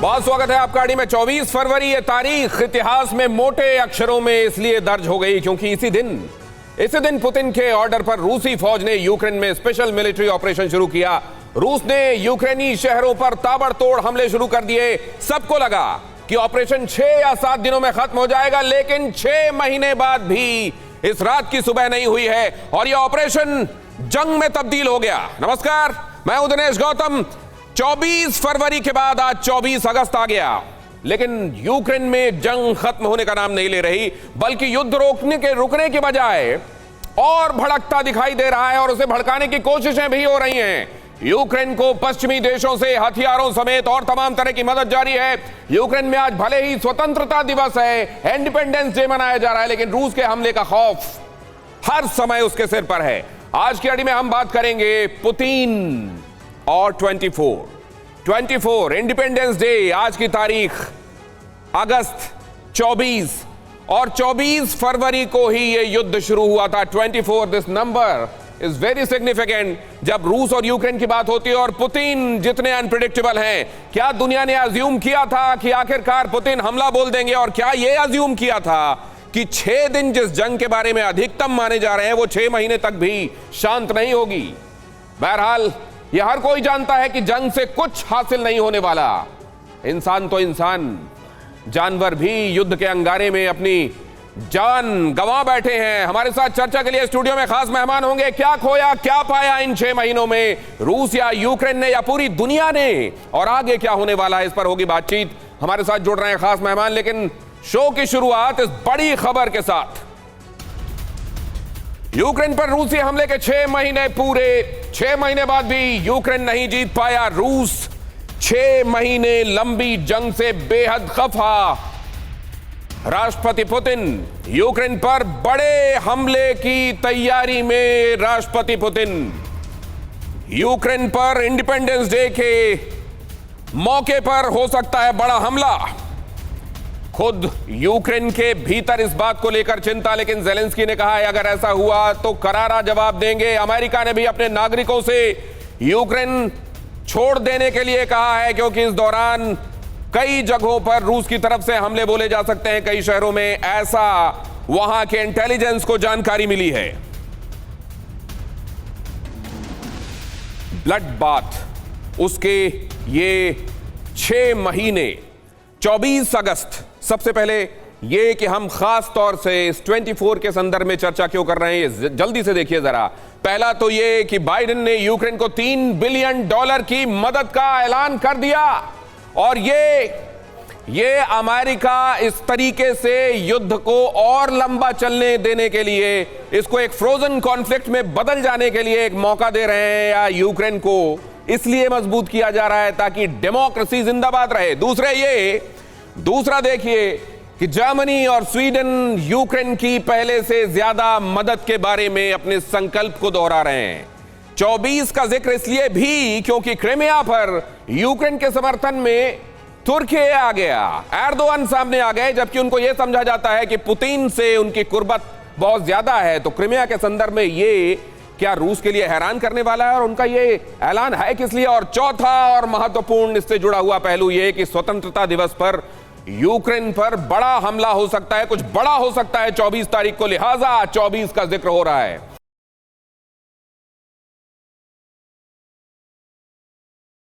बहुत स्वागत है आपका आड़ी में। 24 फरवरी ये तारीख इतिहास में मोटे अक्षरों में इसलिए दर्ज हो गई क्योंकि इसी दिन पुतिन के ऑर्डर पर रूसी फौज ने यूक्रेन में स्पेशल मिलिट्री ऑपरेशन शुरू किया। रूस ने यूक्रेनी शहरों पर ताबड़तोड़ हमले शुरू कर दिए। सबको लगा कि ऑपरेशन 6 या 7 दिनों में खत्म हो जाएगा, लेकिन 6 महीने बाद भी इस रात की सुबह नहीं हुई है और यह ऑपरेशन जंग में तब्दील हो गया। नमस्कार, मैं हूं दिनेश गौतम। 24 फरवरी के बाद आज 24 अगस्त आ गया, लेकिन यूक्रेन में जंग खत्म होने का नाम नहीं ले रही, बल्कि युद्ध रुकने के बजाय और भड़कता दिखाई दे रहा है और उसे भड़काने की कोशिशें भी हो रही हैं। यूक्रेन को पश्चिमी देशों से हथियारों समेत और तमाम तरह की मदद जारी है। यूक्रेन में आज भले ही स्वतंत्रता दिवस है, इंडिपेंडेंस डे मनाया जा रहा है, लेकिन रूस के हमले का खौफ हर समय उसके सिर पर है। आज की अड़ी में हम बात करेंगे पुतिन और 24 इंडिपेंडेंस डे। आज की तारीख अगस्त 24 और 24 फरवरी को ही यह युद्ध शुरू हुआ था। 24 this number is very significant जब रूस और यूक्रेन की बात होती है। और पुतिन जितने अनप्रेडिक्टेबल हैं, क्या दुनिया ने अज्यूम किया था कि आखिरकार पुतिन हमला बोल देंगे? और क्या यह अज्यूम किया था कि 6 दिन जिस जंग के बारे में अधिकतम माने जा रहे हैं वो 6 महीने तक भी शांत नहीं होगी? बहरहाल यह हर कोई जानता है कि जंग से कुछ हासिल नहीं होने वाला। इंसान तो इंसान, जानवर भी युद्ध के अंगारे में अपनी जान गंवा बैठे हैं। हमारे साथ चर्चा के लिए स्टूडियो में खास मेहमान होंगे। क्या खोया क्या पाया इन 6 महीनों में रूस या यूक्रेन ने या पूरी दुनिया ने, और आगे क्या होने वाला है, इस पर होगी बातचीत। हमारे साथ जुड़ रहे हैं खास मेहमान, लेकिन शो की शुरुआत इस बड़ी खबर के साथ। यूक्रेन पर रूसी हमले के 6 महीने पूरे, 6 महीने बाद भी यूक्रेन नहीं जीत पाया। रूस 6 महीने लंबी जंग से बेहद खफा। राष्ट्रपति पुतिन यूक्रेन पर बड़े हमले की तैयारी में। राष्ट्रपति पुतिन यूक्रेन पर इंडिपेंडेंस डे के मौके पर हो सकता है बड़ा हमला। खुद यूक्रेन के भीतर इस बात को लेकर चिंता, लेकिन ज़ेलेंस्की ने कहा है अगर ऐसा हुआ तो करारा जवाब देंगे। अमेरिका ने भी अपने नागरिकों से यूक्रेन छोड़ देने के लिए कहा है, क्योंकि इस दौरान कई जगहों पर रूस की तरफ से हमले बोले जा सकते हैं। कई शहरों में ऐसा वहां के इंटेलिजेंस को जानकारी मिली है। ब्लड बाथ उसके ये 6 महीने। 24 अगस्त, सबसे पहले ये कि हम खास तौर से इस 24 के संदर्भ में चर्चा क्यों कर रहे हैं, ये जल्दी से देखिए जरा। पहला तो ये कि बाइडेन ने यूक्रेन को $3 बिलियन की मदद का ऐलान कर दिया, और ये अमेरिका इस तरीके से युद्ध को और लंबा चलने देने के लिए, इसको एक फ्रोजन कॉन्फ्लिक्ट में बदल जाने के लिए एक मौका दे रहे हैं, या यूक्रेन को इसलिए मजबूत किया जा रहा है ताकि डेमोक्रेसी जिंदाबाद रहे। दूसरा देखिए कि जर्मनी और स्वीडन यूक्रेन की पहले से ज्यादा मदद के बारे में अपने संकल्प को दोहरा रहे हैं। 24 का जिक्र इसलिए भी क्योंकि क्रिमिया पर यूक्रेन के समर्थन में तुर्की आ गया, एर्दोगन सामने आ गए, जबकि उनको यह समझा जाता है कि पुतिन से उनकी कुर्बत बहुत ज्यादा है। तो क्रिमिया के संदर्भ में ये क्या रूस के लिए हैरान करने वाला है, और उनका ये ऐलान है किस लिए? और चौथा और महत्वपूर्ण इससे जुड़ा हुआ पहलू ये कि स्वतंत्रता दिवस पर यूक्रेन पर बड़ा हमला हो सकता है, कुछ बड़ा हो सकता है 24 तारीख को, लिहाजा 24 का जिक्र हो रहा है।